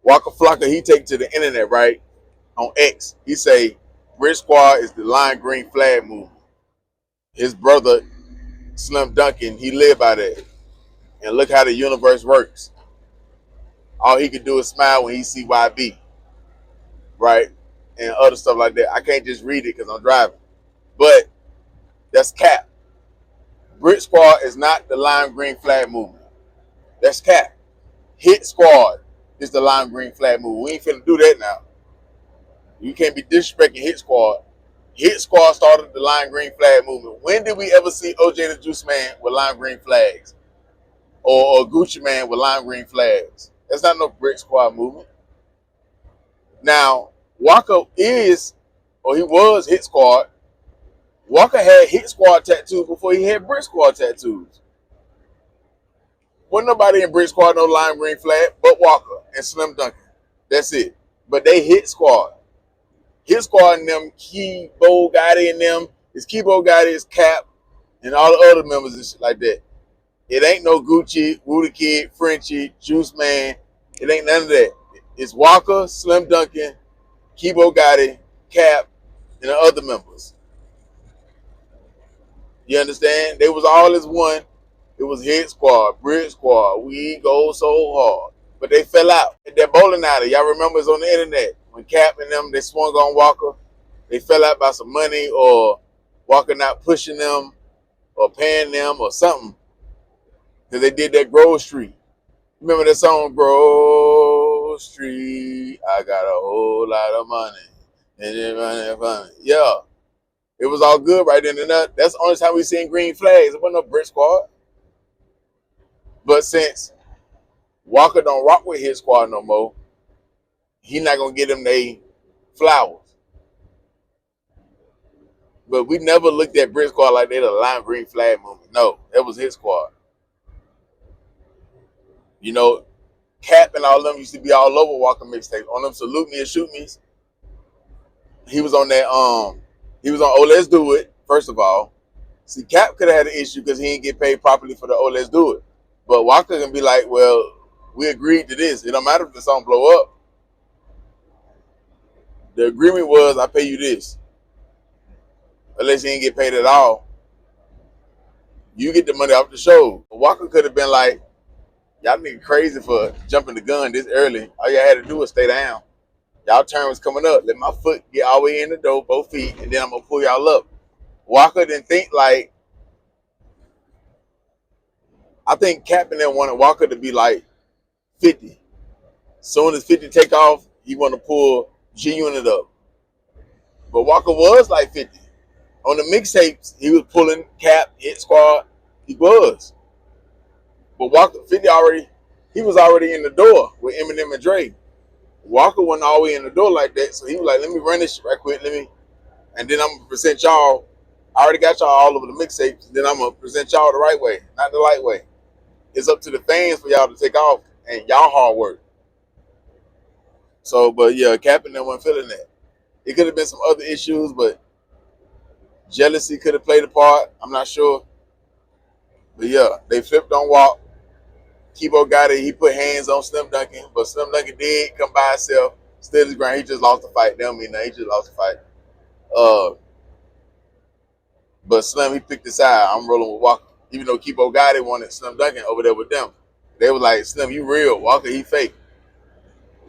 Waka Flocka, he take to the internet, right? On X, he say, Brick Squad is the lime green flag movement. His brother, Slim Duncan, he lived by that. And look how the universe works. All he can do is smile when he see YB, right? And other stuff like that. I can't just read it because I'm driving. But that's cap. Brick Squad is not the lime green flag movement. That's cap. Hit Squad is the lime green flag movement. We ain't finna do that now. You can't be disrespecting Hit Squad. Hit Squad started the lime green flag movement. When did we ever see OJ the Juice Man with lime green flags? Or Gucci Man with lime green flags? That's not no Brick Squad movement. Now, Waka is, or he was Hit Squad. Waka had Hit Squad tattoos before he had Brick Squad tattoos. Wasn't nobody in Brick Squad no lime green flag but Waka and Slim Duncan. That's it. But they Hit Squad. Hit Squad and them, Keyboard Gotti and them, his Keyboard Gotti, his Cap, and all the other members and shit like that. It ain't no Gucci, Wooda Kid, Frenchie, Juice Man. It ain't none of that. It's Waka, Slim Duncan, Keyboard Gotti, Cap, and the other members. You understand? They was all as one. It was Hit Squad, Brick Squad. We go so hard. But they fell out. At that bowling alley, y'all remember it's on the internet. When Cap and them, they swung on Waka. They fell out by some money or Waka not pushing them or paying them or something. Because they did that Grove Street. Remember that song, Grove Street, I got a whole lot of money. And then running funny. Yeah. It was all good right then and there. That's the only time we seen green flags. It wasn't no Brick Squad. But since Waka don't rock with Hit Squad no more, he not gonna get them they flowers. But we never looked at Brick Squad like they the lime green flag movement. No, that was Hit Squad. You know, Cap and all them used to be all over Waka mixtapes. On them Salute Me and Shoot Me's. He was on that, he was on Oh Let's Do It, first of all. See, Cap could have had an issue because he didn't get paid properly for the Oh Let's Do It. But Waka can be like, well, we agreed to this. It don't matter if the song blow up. The agreement was I pay you this. Unless he didn't get paid at all. You get the money off the show. Waka could have been like, y'all nigga crazy for jumping the gun this early. All y'all had to do was stay down. Y'all turn was coming up. Let my foot get all the way in the door, both feet, and then I'm going to pull y'all up. Waka didn't think like, I think Cap and them wanted Waka to be like 50. Soon as 50 take off, he want to pull G-Unit up. But Waka was like 50. On the mixtapes, he was pulling Cap, Hit Squad. He was. But Waka, 50 already, he was already in the door with Eminem and Dre. Waka wasn't all the way in the door like that, so he was like, let me run this shit right quick, and then I'm going to present y'all. I already got y'all all over the mixtapes, then I'm going to present y'all the right way, not the light way. It's up to the fans for y'all to take off, and y'all hard work. So, but yeah, Cap and them wasn't feeling that. It could have been some other issues, but jealousy could have played a part. I'm not sure. But yeah, they flipped on Walk. Keyboard got it. He put hands on Slim Duncan, but Slim Duncan did come by himself, stood his ground. He just lost the fight. They don't mean that. He just lost the fight. But Slim, he picked his side. I'm rolling with Walker. Even though Keyboard got it, wanted Slim Duncan over there with them. They were like, Slim, you real. Walker, he fake.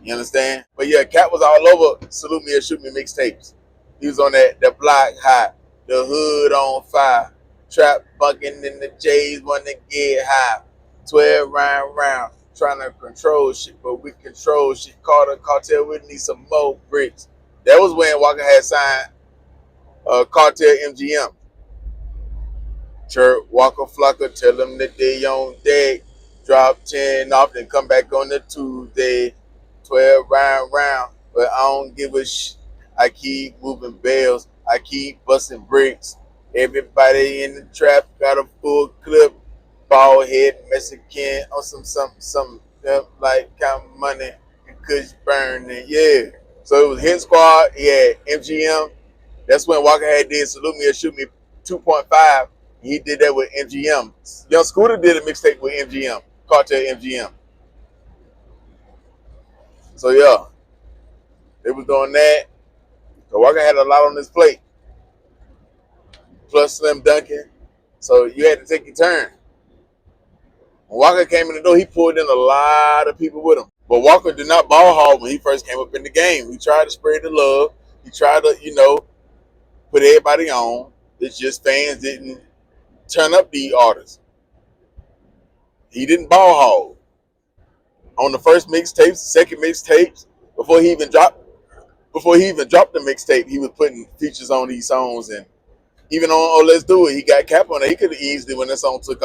You understand? But yeah, Cat was all over Salute Me or Shoot Me mixtapes. He was on that block hot, the hood on fire, trap bucking in the J's wanna get high. 12 round, trying to control shit, but we control shit. Call the cartel, we need some more bricks. That was when Walker had signed Cartel MGM. Chirp, Waka Flocka, tell them that they on deck. Drop 10 off, then come back on the Tuesday. 12 round, but I don't give a shit. I keep moving bales, I keep busting bricks. Everybody in the trap got a full clip. Bald head Mexican on some like count money and kush burning. Yeah. So it was Hit Squad, he had MGM. That's when Walker had did Salute Me or Shoot Me 2.5. He did that with MGM. Young Scooter did a mixtape with MGM, Cartel MGM. So yeah, they was doing that. So Waka had a lot on his plate, plus Slim Duncan. So you had to take your turn. When Walker came in the door, he pulled in a lot of people with him. But Walker did not ball hog when he first came up in the game. He tried to spread the love. He tried to, put everybody on. It's just fans didn't turn up the artists. He didn't ball hog. On the first mixtapes, second mixtapes, before he even dropped the mixtape, he was putting features on these songs, and even on "Oh Let's Do It," he got Cap on it. He could have easily, when that song took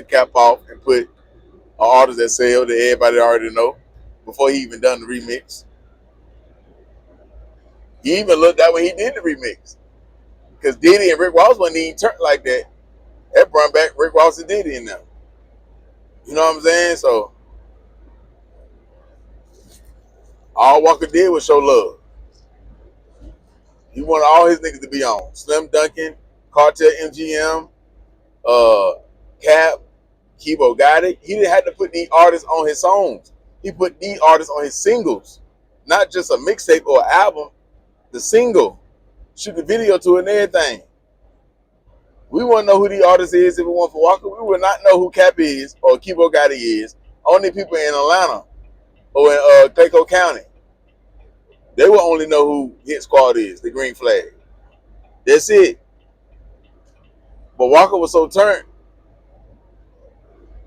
Cap off and put an artist that sell that everybody already know before he even done the remix. He even looked at when he did the remix, because Diddy and Rick Ross wasn't even turned like that. That brought back Rick Ross and Diddy in them. You know what I'm saying? So all Walker did was show love. He wanted all his niggas to be on. Slim Duncan, Cartel MGM, Cap, Kibo got it. He didn't have to put these artists on his songs. He put these artists on his singles. Not just a mixtape or album, the single. Shoot the video to it and everything. We wouldn't know who the artist is if it weren't for Walker. We would not know who Cap is or Kibo Gotti is. Only people in Atlanta or in Clayco County. They will only know who Hit Squad is, the Green Flag. That's it. But Walker was so turned.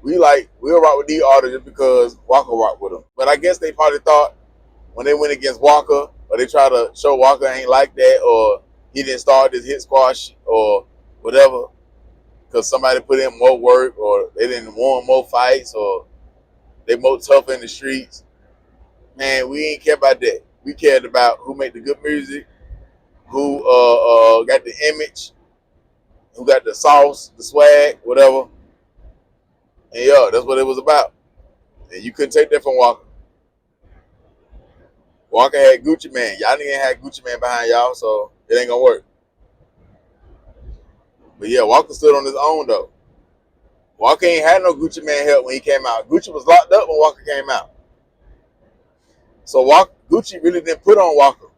We'll rock with these artists just because Walker rocked with them. But I guess they probably thought when they went against Walker, or they try to show Walker ain't like that, or he didn't start this Hit Squad or whatever, because somebody put in more work, or they didn't want more fights, or they more tough in the streets. Man, we ain't care about that. We cared about who made the good music, who got the image, who got the sauce, the swag, whatever. And yeah, that's what it was about. And you couldn't take that from Walker. Walker had Gucci Man. Y'all niggas had Gucci Man behind y'all, so it ain't gonna work. But yeah, Walker stood on his own though. Walker ain't had no Gucci Man help when he came out. Gucci was locked up when Walker came out. So Gucci really didn't put on Walker.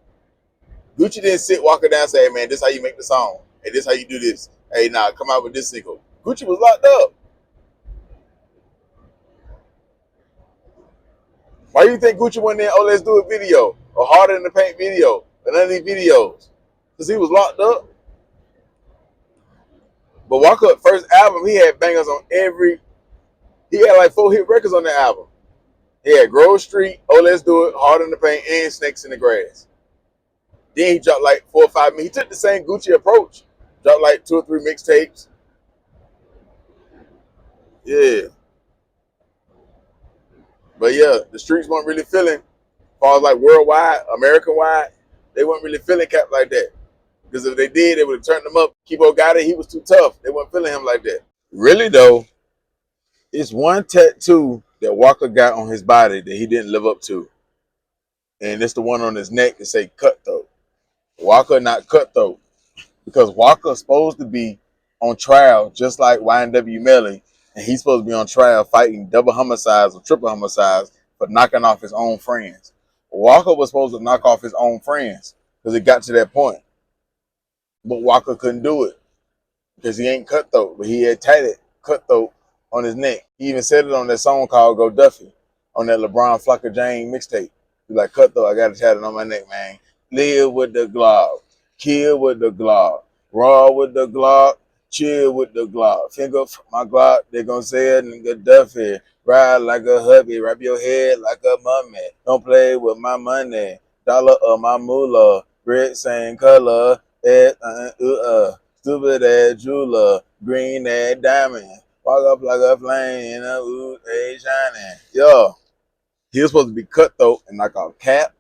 Gucci didn't sit Walker down and say, hey man, this how you make the song. Hey, this how you do this. Hey, nah, come out with this single. Gucci was locked up. Why do you think Gucci went in, oh, let's do a video, or Harder in the Paint video, or none of these videos? Because he was locked up. But Walker, first album, he had bangers on he had like 4 hit records on the album. He had Grove Street, Oh Let's Do It, Harder in the Paint, and Snakes in the Grass. Then he dropped like 4 or 5. He took the same Gucci approach. Dropped like 2 or 3 mixtapes. Yeah. But yeah, the streets weren't really feeling, as far as like worldwide, American-wide, they weren't really feeling Cap like that. Because if they did, they would have turned him up. Kibo got it. He was too tough. They weren't feeling him like that. Really, though, it's one tattoo that Walker got on his body that he didn't live up to. And it's the one on his neck that say cutthroat. Walker not cutthroat. Because Walker's supposed to be on trial just like YNW Melly. And he's supposed to be on trial fighting double homicides or triple homicides for knocking off his own friends. Walker was supposed to knock off his own friends because it got to that point. But Walker couldn't do it because he ain't cutthroat, but he had tatted cutthroat on his neck. He even said it on that song called Go Duffy on that LeBron Flocka Jane mixtape. He's like, cutthroat, I got it tatted on my neck, man. Live with the Glock, kill with the Glock, raw with the Glock, chill with the Glock. Finger for my Glock, they gon' say it, nigga Duffy. Ride like a hubby, wrap your head like a mummy. Don't play with my money, dollar or my moolah. Red same color, stupid ass jeweler, green ass diamond. Walk up like a flame in a wood, they shining. Yo, he was supposed to be cutthroat and knock off Cap,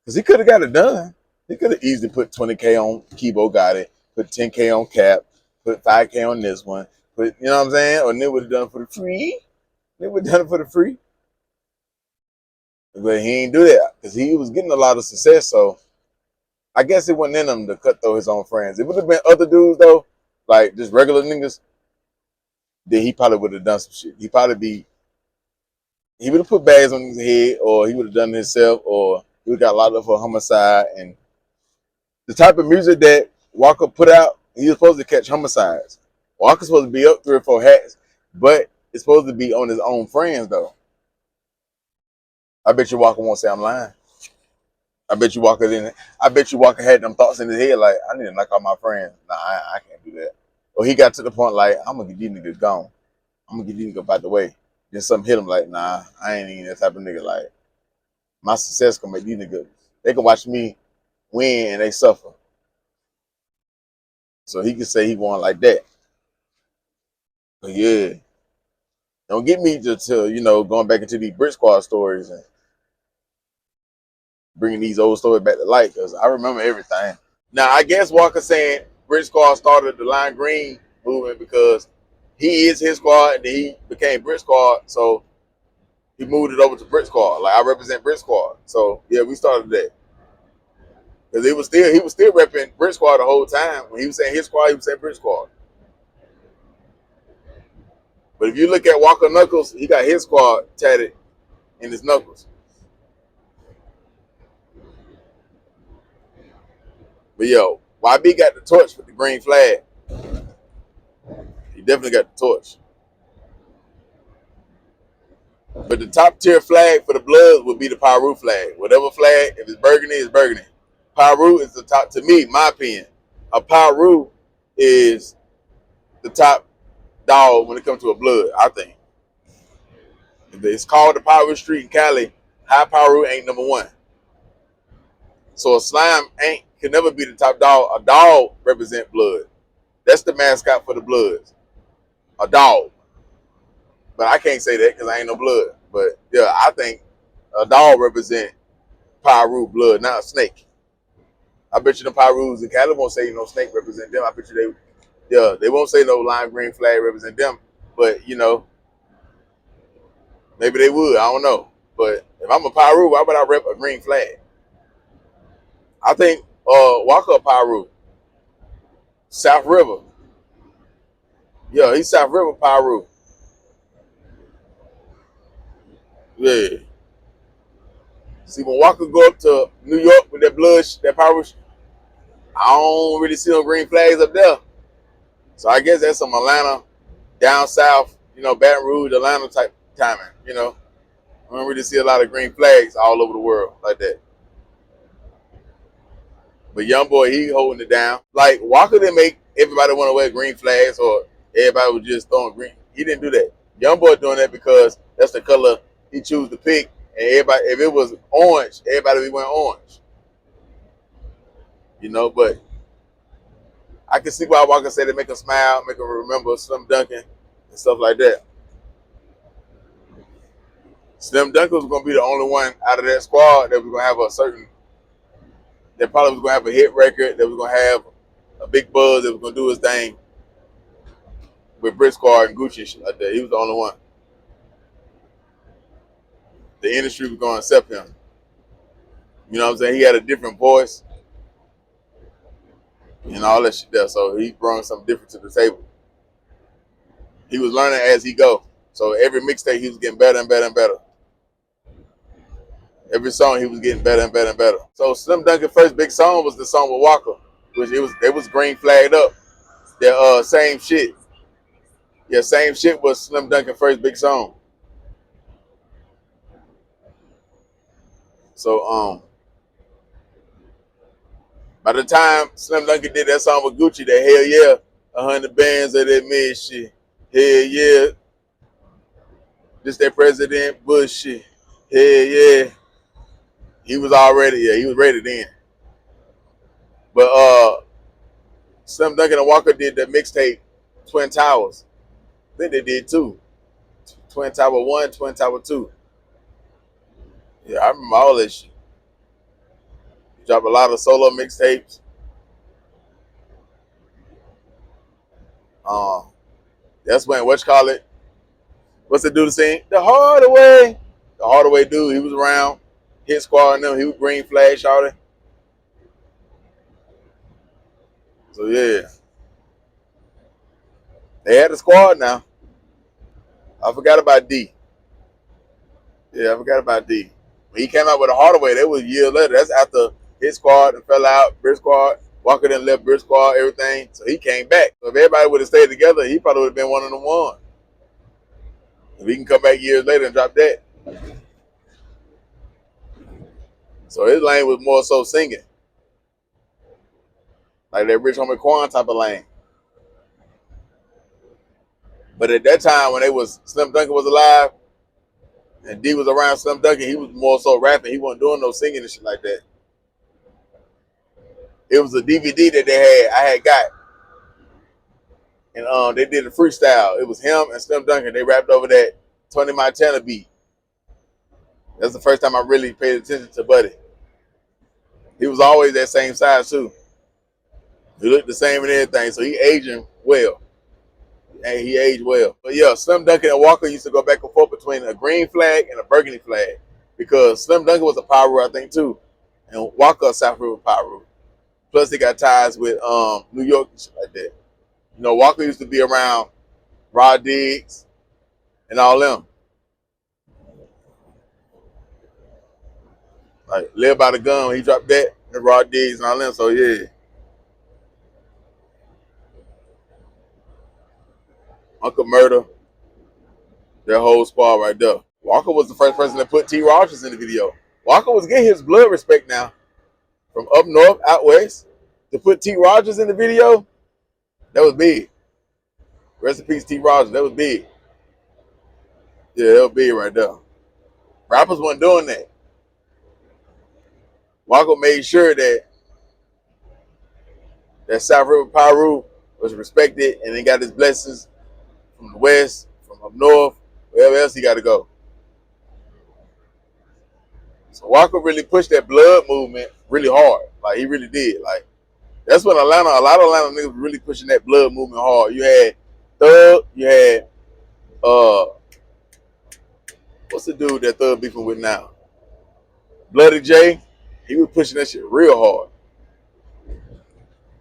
because he could have got it done. He could have easily put 20K on Kibo Got It, put 10K on Cap, put 5K on this one, put, you know what I'm saying? Or they would have done it for the free. They would have done it for the free. But he ain't do that because he was getting a lot of success, so I guess it wasn't in him to cut through his own friends. It would have been other dudes though, like just regular niggas, then he probably would have done some shit. He probably be he would have put bags on his head, or he would have done it himself, or he would have got locked up for homicide. And the type of music that Walker put out, he was supposed to catch homicides. Walker's supposed to be up 3 or 4 hats, but it's supposed to be on his own friends though. I bet you Walker won't say I'm lying. I bet you Walker didn't. I bet you Walker had them thoughts in his head like, I need to knock out my friends. Nah, I can't do that. Or he got to the point like, I'm gonna get these niggas gone. I'm gonna get these niggas out the way. Then something hit him like, nah, I ain't even that type of nigga. Like, my success gonna make these niggas. They can watch me win and they suffer. So he can say he won like that. But yeah, don't get me to going back into these Brit Squad stories and bringing these old stories back to light because I remember everything. Now I guess Walker saying Brit Squad started the Lime Green movement because he is his squad and he became Brit Squad, so he moved it over to Brit Squad. Like I represent Brit Squad, so yeah, we started that because he was still repping Brit Squad the whole time. When he was saying his squad, he was saying Brit Squad. But if you look at Walker Knuckles, he got his squad tatted in his knuckles. But yo, YB got the torch with the green flag. He definitely got the torch. But the top tier flag for the Bloods would be the Pyru flag. Whatever flag, if it's burgundy, it's burgundy. Pyru is the top, to me, my opinion. A Pyru is the top dog when it comes to a Blood, I think. If it's called the Pyru Street in Cali, high Pyru ain't number one. So a slime can never be the top dog. A dog represent Blood. That's the mascot for the Bloods. A dog. But I can't say that because I ain't no Blood. But yeah, I think a dog represent Pyru Blood, not a snake. I bet you the Pyrus in Cali won't say no snake represent them. I bet you they won't say no lime green flag represent them. But maybe they would. I don't know. But if I'm a Pyru, why would I rep a green flag? I think Waka Pyru, South River. Yeah, he's South River Pyru. Yeah. See, when Walker go up to New York with that blood, that Pyru, I don't really see no green flags up there. So I guess that's some Atlanta, down south, Baton Rouge, Atlanta type timing. I don't really see a lot of green flags all over the world like that. But Youngboy, he holding it down. Like Walker didn't make everybody want to wear green flags or everybody was just throwing green. He didn't do that. Youngboy doing that because that's the color he chose to pick. And everybody, if it was orange, everybody would be wearing orange. But I can see why Walker said it make him smile, make him remember Slim Duncan and stuff like that. Slim Duncan was gonna be the only one out of that squad that was gonna have that probably was gonna have a hit record, that was gonna have a big buzz, that was gonna do his thing with Brit Squad and Gucci and shit like that. He was the only one. The industry was gonna accept him. You know what I'm saying? He had a different voice and all that shit there. So he brought something different to the table. He was learning as he go. So every mixtape he was getting better and better and better. Every song he was getting better and better and better. So Slim Duncan's first big song was the song with Waka, which they was green flagged up. Their same shit. Yeah, same shit was Slim Duncan's first big song. So by the time Slim Duncan did that song with Gucci, that hell yeah, 100 bands of that mid shit. Hell yeah, this that President Bush shit. Hell yeah. He was ready then. But Slim Duncan and Walker did the mixtape Twin Towers. I think they did too. Twin Tower 1, Twin Tower 2. Yeah, I remember all that shit. He dropped a lot of solo mixtapes. Um, that's when what's the dude saying? The Hardaway. The Hardaway dude, he was around. Hit squad and them, he was green flag shouting. So yeah. They had a squad now. I forgot about D. Yeah, I forgot about D. When he came out with a Hardaway, that was years later. That's after his squad and fell out, Brick squad. Walker then left Brick squad, everything. So he came back. So if everybody would have stayed together, he probably would have been one of them ones. If he can come back years later and drop that. So his lane was more so singing. Like that Rich Homie Quan type of lane. But at that time when they was Slim Duncan was alive and D was around Slim Duncan, he was more so rapping. He wasn't doing no singing and shit like that. It was a DVD that I had got. And they did a freestyle. It was him and Slim Duncan. They rapped over that Tony Montana beat. That's the first time I really paid attention to Buddy. He was always that same size too. He looked the same and everything, so he aging well. And he aged well. But yeah, Slim Duncan and Walker used to go back and forth between a green flag and a burgundy flag because Slim Duncan was a Piru, I think, too, and Walker a South River Piru. Plus, they got ties with New York and shit like that. You know, Walker used to be around Rod Diggs and all them. Like, Live by the Gun, when he dropped that, and Rod Diggs and all them, so yeah. Uncle Murder, their whole squad right there. Walker was the first person that put T. Rogers in the video. Walker was getting his blood respect now. From up north, out west, to put T. Rogers in the video, that was big. Rest in peace, T. Rogers, that was big. Yeah, that was big right there. Rappers weren't doing that. Walker made sure that South River Piru was respected and he got his blessings from the west, from up north, wherever else he got to go. So Walker really pushed that blood movement really hard. Like, he really did. Like, that's when a lot of Atlanta niggas were really pushing that blood movement hard. You had Thug, you had, what's the dude that Thug beefing with now? Bloody J. He was pushing that shit real hard.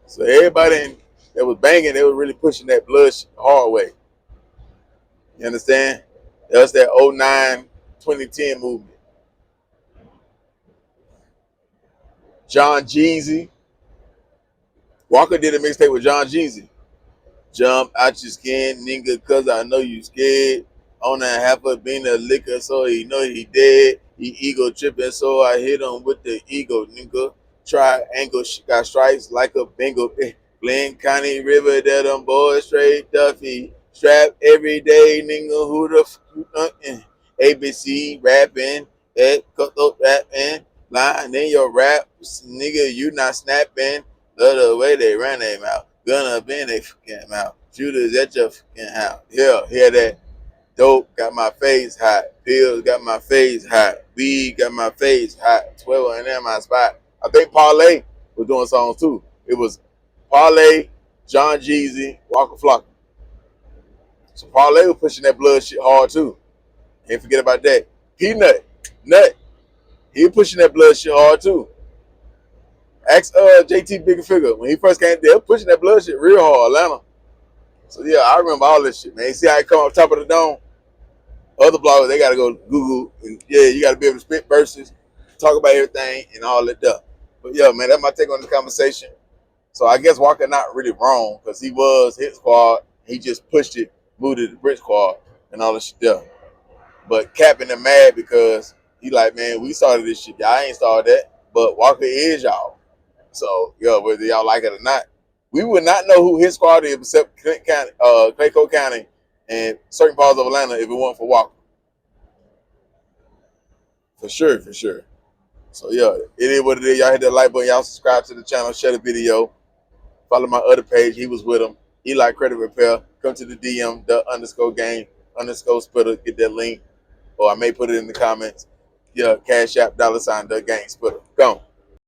So everybody that was banging, they were really pushing that blood shit the hard way. You understand? That's that 09, 2010 movement. John Jeezy. Walker did a mixtape with John Jeezy. Jump out your skin, nigga, cause I know you scared. On a half a bean of liquor, so he know he dead. He ego tripping, so I hit him with the ego, nigga. Triangle, got stripes like a bingo. Glen County River, that them boys straight Duffy. Strap every day, nigga, who the f you nothing? ABC rapping, cutthroat rapping, line in your rap, nigga, you not snapping. Love the way they run their mouth. Gun up in they fucking mouth. Shooters at your fucking house. Yeah, hear that? Dope got my face hot. Pills got my face hot. Weed got my face hot. 12 and in my spot. I think Parlay was doing songs too. It was Parlay, John Jeezy, Waka Flocka. So Parlay was pushing that blood shit hard too. Can't forget about that. Peanut, Nut, he was pushing that blood shit hard too. Ask JT Bigger Figure. When he first came there, pushing that blood shit real hard, Atlanta. So yeah, I remember all this shit, man. You see how it come up top of the dome? Other bloggers, they gotta go Google and yeah, you gotta be able to spit verses, talk about everything and all that stuff. But yeah, man, that's my take on the conversation. So I guess Walker not really wrong because he was hit squad. He just pushed it, moved it to the Brit squad and all this shit there. But Captain and mad because he like, man, we started this shit. Y'all ain't started that. But Walker is y'all. So, yeah, whether y'all like it or not, we would not know who his squad is except Clayco County and certain parts of Atlanta if it weren't for Walker. For sure, for sure. So, yeah, it is what it is. Y'all hit that like button. Y'all subscribe to the channel. Share the video. Follow my other page. He was with him. Eli Credit Repair. Come to the DM, the_game_splitter. Get that link. Or I may put it in the comments. Yeah, Cash App, $, the gang splitter. Go.